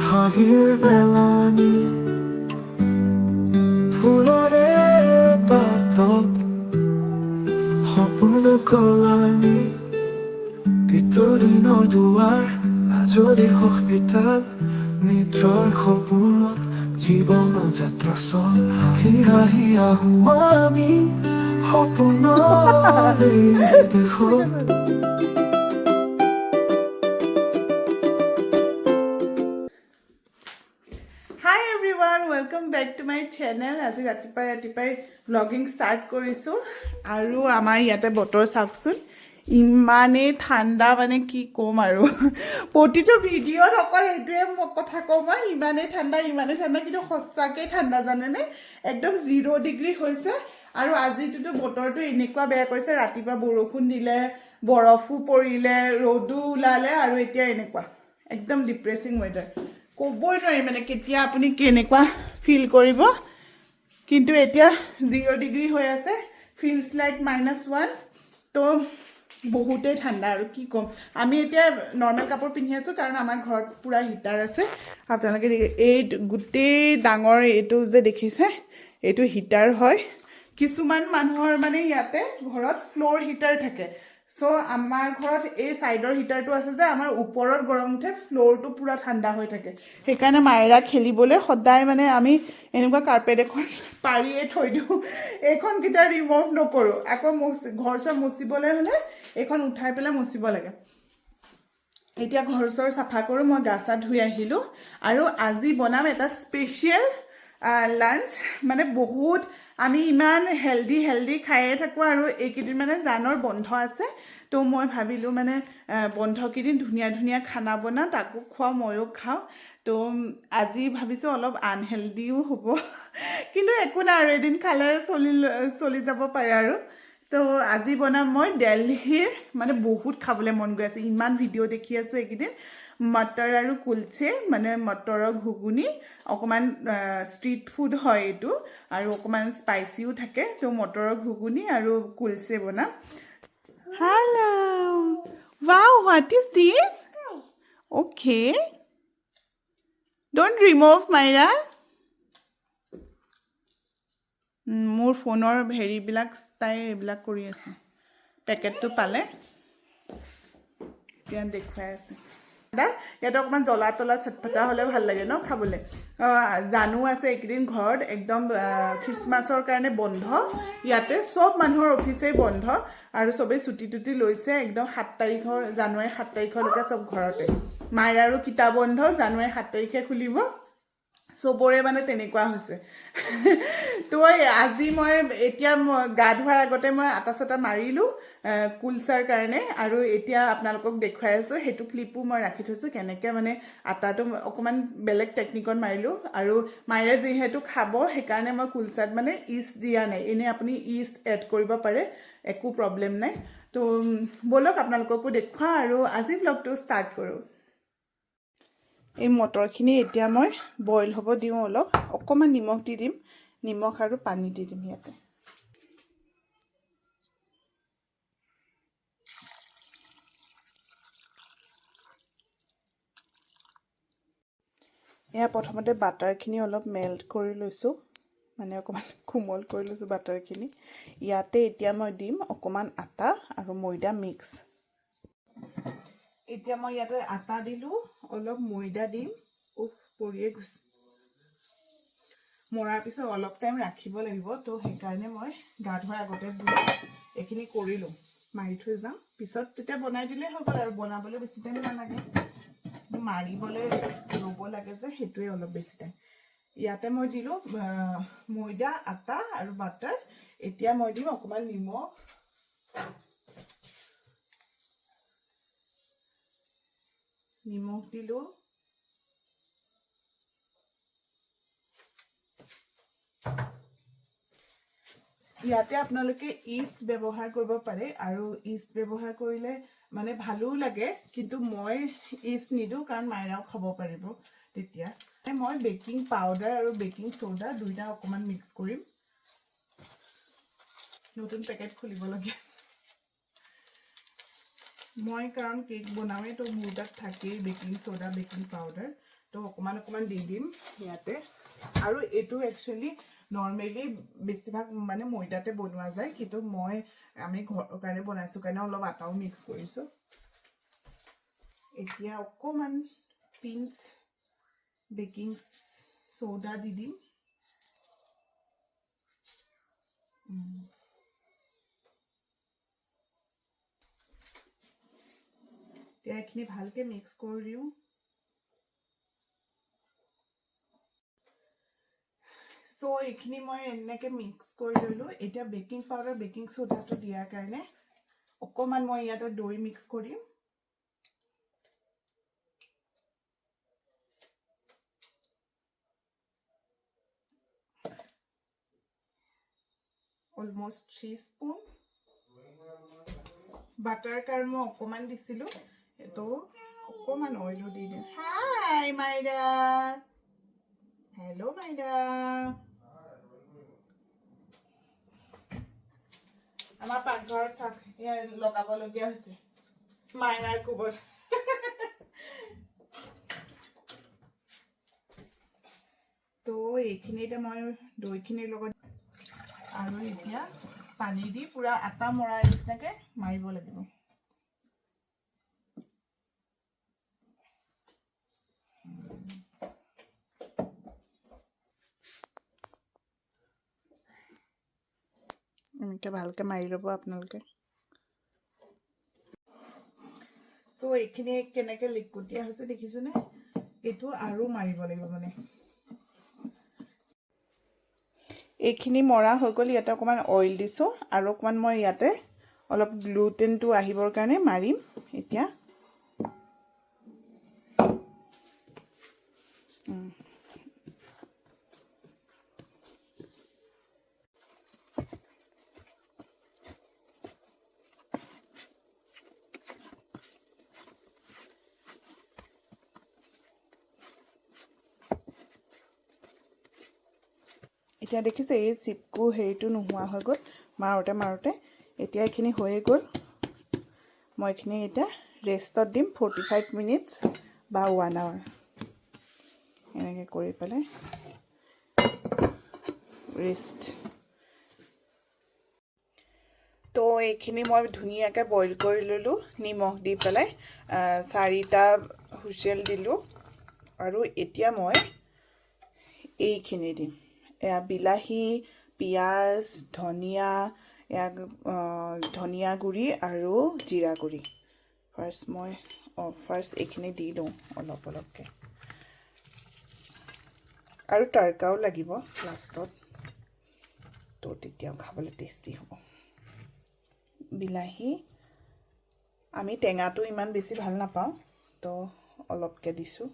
হাঁহিৰ বেলানি ফুলৰে পাতত সপোন কলানি ভিতৰিনৰ দুৱাৰ আজৰি হস্পিতাল নিদ্ৰাৰ সপোনত জীৱন যাত্ৰা চল হাঁহি হাঁহি আহোঁ আমি সপোনৰ দেশত Hi everyone, welcome back to my channel. আজি ৰাতিপুৱাই vlogging start কৰিছো আৰু আমাৰ ইয়াতে বতৰ চাওকচোন ইমানে ঠাণ্ডা মানে কি কম আৰু প্ৰতিটো ভিডিঅ'ত অকল এটোৱে কথা কম মই ইমানে ঠাণ্ডা কিন্তু সঁচাকৈ ঠাণ্ডা জানেনে একদম 0 ডিগ্ৰী হৈছে আৰু আজিটো বতৰটো এনেকুৱা বেয়া কৰিছে ৰাতিপুৱা বৰষুণ দিলে বৰফো পৰিলে ৰ'দো ওলালে আৰু এতিয়া এনেকুৱা একদম ডিপ্ৰেছিং ৱেদাৰ ক'বই নোৱাৰি মানে কেতিয়া আপুনি কেনেকুৱা ফিল কৰিব কিন্তু এতিয়া 0 ডিগ্ৰী হৈ আছে ফিলছ লাইক -1 তো বহুতেই ঠাণ্ডা আৰু কি ক'ম আমি এতিয়া নৰ্মেল কাপোৰ পিন্ধি আছোঁ কাৰণ আমাৰ ঘৰত পুৰা হিটাৰ আছে আপোনালোকে এই গোটেই ডাঙৰ এইটো যে দেখিছে এইটো হিটাৰ হয় কিছুমান মানুহৰ মানে ইয়াতে ঘৰত ফ্লোৰ হিটাৰ থাকে সো আমাৰ ঘৰত এই সাইডৰ হিটাৰটো আছে যে আমাৰ ওপৰত গৰম উঠে ফ্লোৰটো পুৰা ঠাণ্ডা হৈ থাকে সেইকাৰণে মায়েৰা খেলিবলৈ সদায় মানে আমি এনেকুৱা কাৰ্পেট এখন পাৰিয়ে থৈ দিওঁ এইখন কিটা ৰিমুভ নকৰোঁ আকৌ ঘৰ চৰ মুচিবলৈ হ'লে এইখন উঠাই পেলাই মুচিব লাগে এতিয়া ঘৰ চৰ চাফা কৰোঁ মই গা চা ধুই আহিলোঁ আৰু আজি বনাম এটা স্পেচিয়েল লাঞ্চ মানে বহুত আমি ইমান হেলদি খায়ে থাকোঁ আৰু এইকেইদিন মানে জানৰ বন্ধ আছে তো মই ভাবিলোঁ মানে বন্ধকেইদিন ধুনীয়া খানা বনাওঁ তাকো খোৱাওঁ ময়ো খাওঁ তো আজি ভাবিছোঁ অলপ আনহেল্ডিও হ'ব কিন্তু একো নাই আৰু এদিন খালে চলি যাব পাৰে আৰু তো আজি বনাম মই দিল্লীৰ মানে বহুত খাবলৈ মন গৈ আছে ইমান ভিডিঅ' দেখি আছোঁ এইকেইদিন মটৰ আৰু কুলচে মানে মটৰৰ ঘুগুনি অকণমান ষ্ট্ৰীট ফুড হয় এইটো আৰু অকণমান স্পাইচিও থাকে তো মটৰৰ ঘুগুনি আৰু কুলচে বনাম hello' wow what is this okay don't remove Myra মোৰ ফোনৰ হেৰিবিলাক তাই এইবিলাক কৰি আছে পেকেটটো পালে এতিয়া দেখুৱাই আছে ইয়াতে অকণমান জ্বলা তলা চটপটা হ'লে ভাল লাগে ন খাবলৈ জানো আছে এইকেইদিন ঘৰত একদম খ্ৰীষ্টমাছৰ কাৰণে বন্ধ ইয়াতে চব মানুহৰ অফিচেই বন্ধ আৰু চবেই ছুটি টুটি লৈছে একদম জানুৱাৰী 7 তাৰিখলৈকে চব ঘৰতে মায়েৰ আৰু কিতাপ বন্ধ জানুৱাৰী 7 তাৰিখে খুলিব চবৰে মানে তেনেকুৱা হৈছে তো আজি মই এতিয়া গা ধোৱাৰ আগতে মই আটা চাটা মাৰিলোঁ কুলচাৰ কাৰণে আৰু এতিয়া আপোনালোকক দেখুৱাই আছোঁ সেইটো ক্লিপো মই ৰাখি থৈছোঁ কেনেকৈ মানে আটাটো অকণমান বেলেগ টেকনিকত মাৰিলোঁ আৰু মায়েৰে যিহেতু খাব সেইকাৰণে মই কুলচাত মানে ইষ্ট দিয়া নাই এনেই আপুনি ইষ্ট এড কৰিব পাৰে একো প্ৰব্লেম নাই তো ব'লক আপোনালোককো দেখুৱাওঁ আৰু আজি ব্লগটো ষ্টাৰ্ট কৰোঁ এই মটৰখিনি এতিয়া মই বইল হ'ব দিওঁ অকণমান নিমখ দি দিম নিমখ আৰু পানী দি দিম ইয়াতে এয়া প্ৰথমতে বাটাৰখিনি অলপ মেল্ট কৰি লৈছোঁ মানে অকণমান কোমল কৰি লৈছোঁ বাটাৰখিনি ইয়াতে এতিয়া মই দিম অকণমান আটা আৰু ময়দা মিক্স এতিয়া মই ইয়াতে আটা দিলোঁ অলপ ময়দা দিম পৰিয়ে গৈছে মৰাৰ পিছত অলপ টাইম ৰাখিব লাগিব তো সেইকাৰণে মই গা ধোৱাৰ আগতে এইখিনি কৰিলোঁ মাৰি থৈ যাম পিছত তেতিয়া বনাই দিলেই হৈ গ'ল আৰু বনাবলৈ বেছি টাইম নালাগে মাৰিবলৈ ৰ'ব লাগে যে সেইটোৱে অলপ বেছি টাইম ইয়াতে মই দিলোঁ ময়দা আটা আৰু বাটাৰ এতিয়া মই দিম অকণমান নিমখ দিলোঁ ইয়াতে আপোনালোকে ইষ্ট ব্যৱহাৰ কৰিব পাৰে আৰু ইষ্ট ব্যৱহাৰ কৰিলে মানে ভালো লাগে কিন্তু মই ইষ্ট নিদিওঁ কাৰণ মায়েৰাও খাব পাৰিব তেতিয়া মই বেকিং পাউডাৰ আৰু বেকিং সোডা দুইটা অকণমান মিক্স কৰিম নতুন পেকেট খুলিবলগীয়া মই কাৰণ কেক বনাওঁৱে তো মোৰ তাত থাকেই বেকিং সোডা বেকিং পাউডাৰ তো অকমান দি দিম ইয়াতে আৰু এইটো একচুয়ালি নৰ্মেলি বেছিভাগ মানে ময়দাতে বনোৱা যায় কিন্তু আমি ঘৰৰ কাৰণে বনাইছো কাৰণে অলপ আটাও মিক্স কৰিছো এতিয়া অকমান পিঞ্চ বেকিং সোডা দি দিম এইখিনি ভালকে মিক্স কৰি দিও সো এইখিনি মই এনেকে মিক্স কৰি ললো এতিয়া বেকিং পাউডাৰ বেকিং সোডাটো দিয়াৰ কাৰণে অকমান মই ইয়াতে দৈ মিক্স কৰিম almost 3 spoon butter কাৰণ মই অকমান দিছিলো এটো অকমান অইল দি দিম হাই মাইৰা হেল্ল' মাইৰা আমাৰ পাকঘৰত চাক ইয়া লগাব লগিয়া হৈছে মাইৰাৰ কুবত তো এইখিনিতে মই দৈখিনিৰ লগত আৰু এতিয়া পানী দি পুৰা আটা মৰাই নিচিনাকে মাৰিব লাগিব এনেকে ভালকে মাৰি ল'ব আপোনালোকে সো এইখিনি কেনেকে লিকুটিয়া হৈছে দেখিছেনে এইটো আৰু মাৰিব লাগিব মানে এইখিনি মৰা হৈ গ'ল ইয়াতে অকমান অইল দিছো আৰু অকমান মই ইয়াতে অলপ গ্লুটেনটো আহিবৰ কাৰণে মাৰিম এতিয়া এতিয়া দেখিছে এই চিপকু হেৰিটো নোহোৱা হৈ গ'ল মাৰোতে এতিয়া এইখিনি হৈয়ে গ'ল মই এইখিনি এটা ৰেষ্টত দিম 45 মিনিটস বা 1 আৱাৰ এনেকৈ কৰি পেলাই ৰেষ্ট তো এইখিনি মই ধুনীয়াকৈ বইল কৰি ললো নিমখ দি পেলাই 4টা হুইচেল দিলো আৰু এতিয়া মই এইখিনি দিম এয়া বিলাহী পিয়াজ ধনিয়া ধনিয়া গুৰি আৰু জিৰা গুৰি ফাৰ্স্ট এইখিনি দি দিওঁ অলপকে আৰু তৰকাও লাগিব লাষ্টত তো তেতিয়াও খাবলৈ টেষ্টি হ'ব বিলাহী আমি টেঙাটো ইমান বেছি ভাল নাপাওঁ তো অলপকে দিছো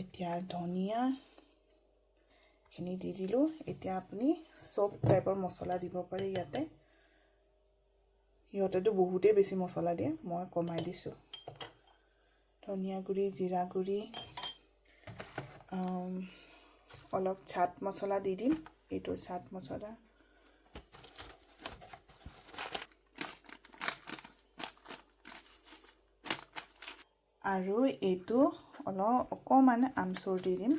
এতিয়া ধনিয়া খিনি দি দিলো এতিয়া আপুনি সব টাইপৰ মছলা দিব পাৰে ইয়াতে ইহতেটো বহুতে বেছি মছলা দিয়ে মই কমাই দিছো ধনিয়া গুৰি জিৰা গুৰি অলপ চাট মছলা দি দিম এইটো চাট মছলা আৰু এইটো অকমান আমচুৰ দি দিম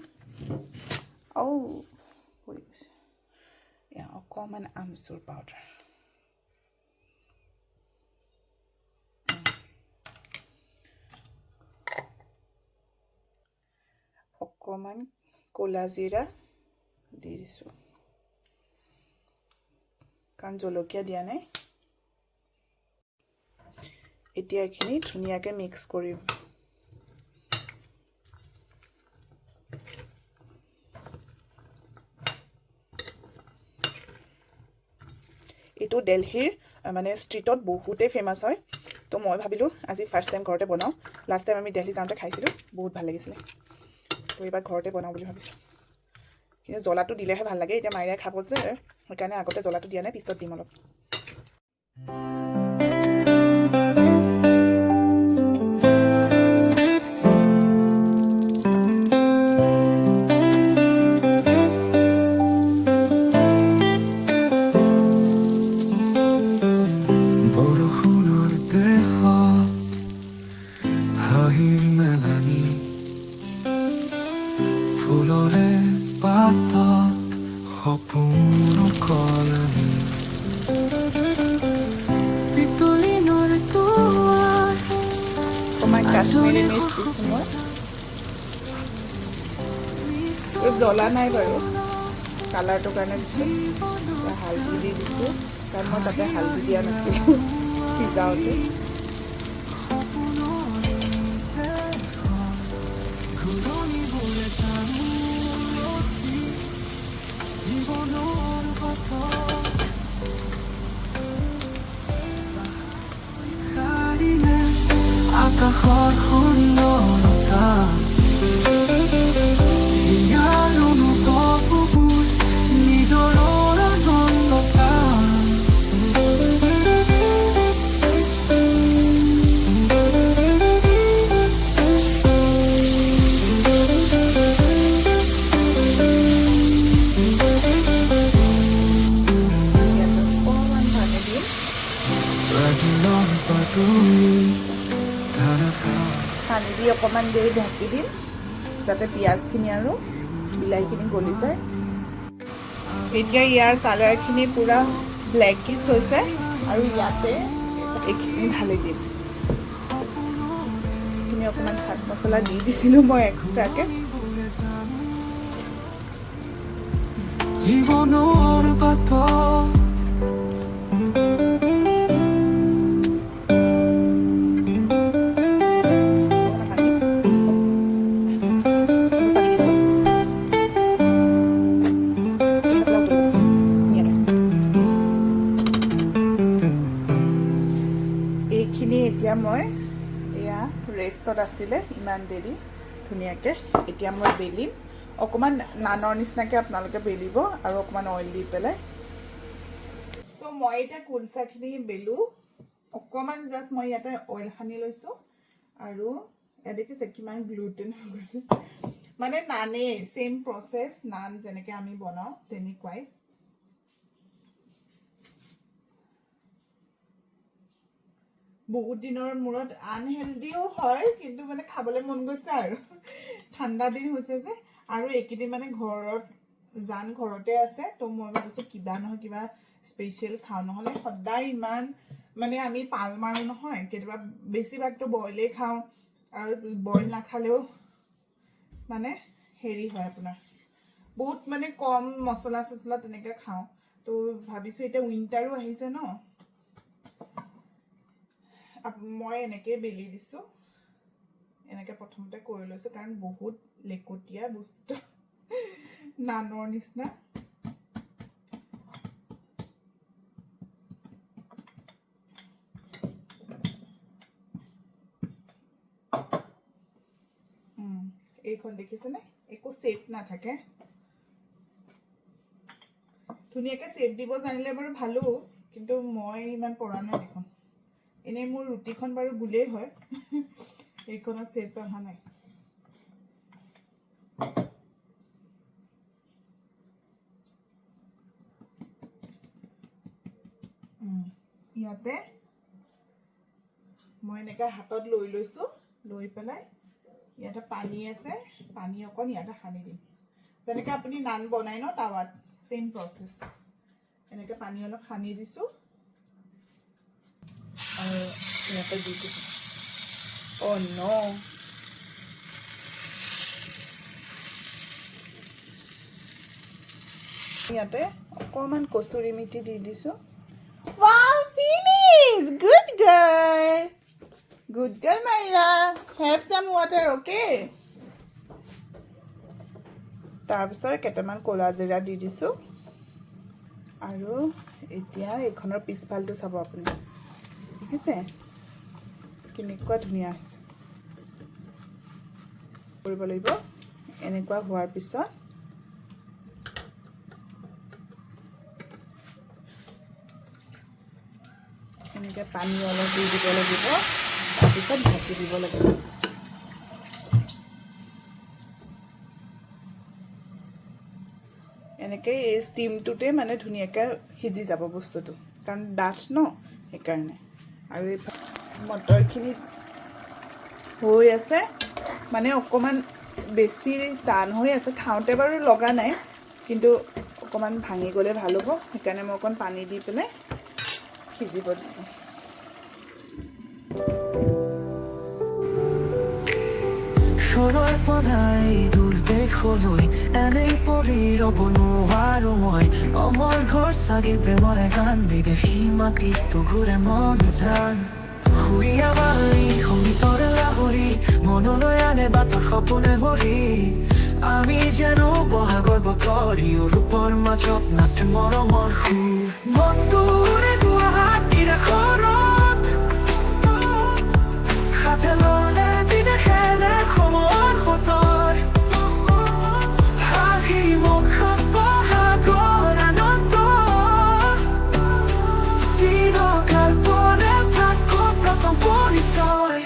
অকমান আমচুৰ পাউডাৰ অকমান কোলা জিৰা দি দিছো কাৰণ জলকীয়া দিয়া নাই এতিয়া এইখিনি ধুনীয়াকে মিক্স কৰিম এইটো দিল্লীৰ মানে ষ্ট্ৰীটত বহুতে ফেমাস হয় তো মই ভাবিলো আজি ফাৰ্স্ট টাইম ঘৰতে বনাও লাষ্ট টাইম আমি দিল্লী যাওঁতে খাইছিলো বহুত ভাল লাগিছিল তো এবাৰ ঘৰতে বনাও বুলি ভাবিছো কিন্তু জ্বলাটো দিলেহে ভাল লাগে এতিয়া মাইৰাই খাব যে সেইকাৰণে আগতে জ্বলাটো দিয়া নাই পিছত দিম অলপ বৰষুণৰ দেশত কাশ্মীৰী মিৰ্চ দিছোঁ মই জ্বলা নাই বাৰু কালাৰটোৰ কাৰণে দিছোঁ হালধি দি দিছোঁ কাৰণ মই তাতে হালধি দিয়া নাছিলোঁ সিজাওঁতে আকাশৰ সুন্দৰতা ইয়াৰ অনুভৱবোৰ নিজৰ আনন্দতা পানী দি অকণমান দেৰি ঢাকি দিম যাতে পিঁয়াজখিনি আৰু বিলাহীখিনি গলি যায় এতিয়া ইয়াৰ কালাৰখিনি পূৰা ব্লেকিছ হৈছে আৰু ইয়াতে এইখিনি ঢালি দিম এইখিনি অকণমান চাট মছলা দি দিছিলোঁ মই এক্সট্ৰাকৈ জীৱনৰ বাটত এতিয়া মই এয়া ৰেষ্টত আছিলে ইমান দেৰি ধুনীয়াকৈ এতিয়া মই বেলিম অকণমান নানৰ নিচিনাকৈ আপোনালোকে বেলিব আৰু অকণমান অইল দি পেলাই চ' মই এতিয়া কুলচাখিনি বেলোঁ অকণমান জাষ্ট মই ইয়াতে অইল সানি লৈছোঁ আৰু ইয়াত দেখিছে কিমান গ্লুটেন হৈ গৈছে মানে নানেই ছেইম প্ৰচেছ নান যেনেকৈ আমি বনাওঁ তেনেকুৱাই বহুত দিনৰ মূৰত আনহেল্ডিও হয় কিন্তু মানে খাবলৈ মন গৈছে আৰু ঠাণ্ডা দিন হৈছে যে আৰু এইকেইদিন মানে ঘৰত জান ঘৰতে আছে তো মই ভাবিছোঁ কিবা নহয় কিবা স্পেচিয়েল খাওঁ নহ'লে সদায় ইমান মানে আমি পাল মাৰোঁ নহয় কেতিয়াবা বেছিভাগটো বইলেই খাওঁ আৰু বইল নাখালেও মানে হেৰি হয় আপোনাৰ বহুত মানে কম মছলা চছলা তেনেকৈ খাওঁ তো ভাবিছোঁ এতিয়া উইণ্টাৰো আহিছে ন মই এনেকৈ বেলি দিছোঁ এনেকৈ প্ৰথমতে কৰি লৈছোঁ কাৰণ বহুত লেকটীয়া বস্তুটো নানৰ নিচিনা এইখন দেখিছেনে একো চেপ নাথাকে ধুনীয়াকৈ চেপ দিব জানিলে বাৰু ভালো কিন্তু মই ইমান পৰা নাই দেখোন এনেই মোৰ ৰুটিখন বাৰু গোলেই হয় এইখনত চেপ অহা নাই ইয়াতে মই এনেকৈ হাতত লৈ লৈছোঁ লৈ পেলাই ইয়াতে পানী আছে পানী অকণ ইয়াতে সানি দিম যেনেকৈ আপুনি নান বনাই ন টাৱাত ছেইম প্ৰচেছ এনেকৈ পানী অলপ সানি দিছোঁ আৰু ইয়াতে দি দিছোঁ অ' ন ইয়াতে অকণমান কচুৰি মেথি দি দিছোঁ wow finish good girl Maida have some water okay তাৰপিছত কেইটামান ক'লা জিৰা দি দিছোঁ আৰু এতিয়া এইখনৰ পিছফালটো চাব আপুনি দেখিছে কেনেকুৱা ধুনীয়া হৈছে কৰিব লাগিব এনেকুৱা হোৱাৰ পিছত এনেকৈ পানী অলপ দি দিব লাগিব তাৰপিছত ঢাকি দিব লাগিব এনেকৈ এই ষ্টিমটোতে মানে ধুনীয়াকৈ সিজি যাব বস্তুটো কাৰণ ডাঠ ন সেইকাৰণে আৰু এই মটৰখিনি হৈ আছে মানে অকণমান বেছি টান হৈ আছে খাওঁতে বাৰু লগা নাই কিন্তু অকণমান ভাঙি গ'লে ভাল হ'ব সেইকাৰণে মই অকণ পানী দি পেলাই সিজিব দিছোঁ মিছৰৰ পৰাই দূৰ দেশলৈ এনেই পৰীৰ অবনোৱাৰ মই অমৰ ঘৰ চাগি প্ৰেমৰে গান বিদেশী মাটিতো ঘূৰে মন জান শুইয়া বালি সংগীতৰ লাহৰী মনলৈ আনে বাটৰ সপোনে ভৰি আমি যেন বহাগৰ বতৰী ৰূপৰ মাজত নাচে মৰমৰ সুৰ মনটোৰে গুৱাহাটীৰে খৰত হাতে ল'লে বিদেশেৰে সময়ৰ সতৰ হাঁহি মুখত বহাগৰ আনন্দ চিৰকাল পৰে থাকো প্ৰথম পৰিচয়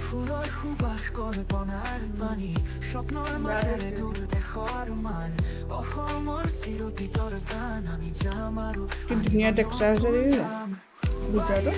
ফুলৰ সুবাস কল্পনাৰ পানী স্বপ্নৰ মাজেৰে দূৰ দেশৰ মান অসমৰ চিৰদিতৰ গান আমি যাম আৰু কি ধুনীয়া টেক্সাৰ আছে দেখিছা ভিতৰটো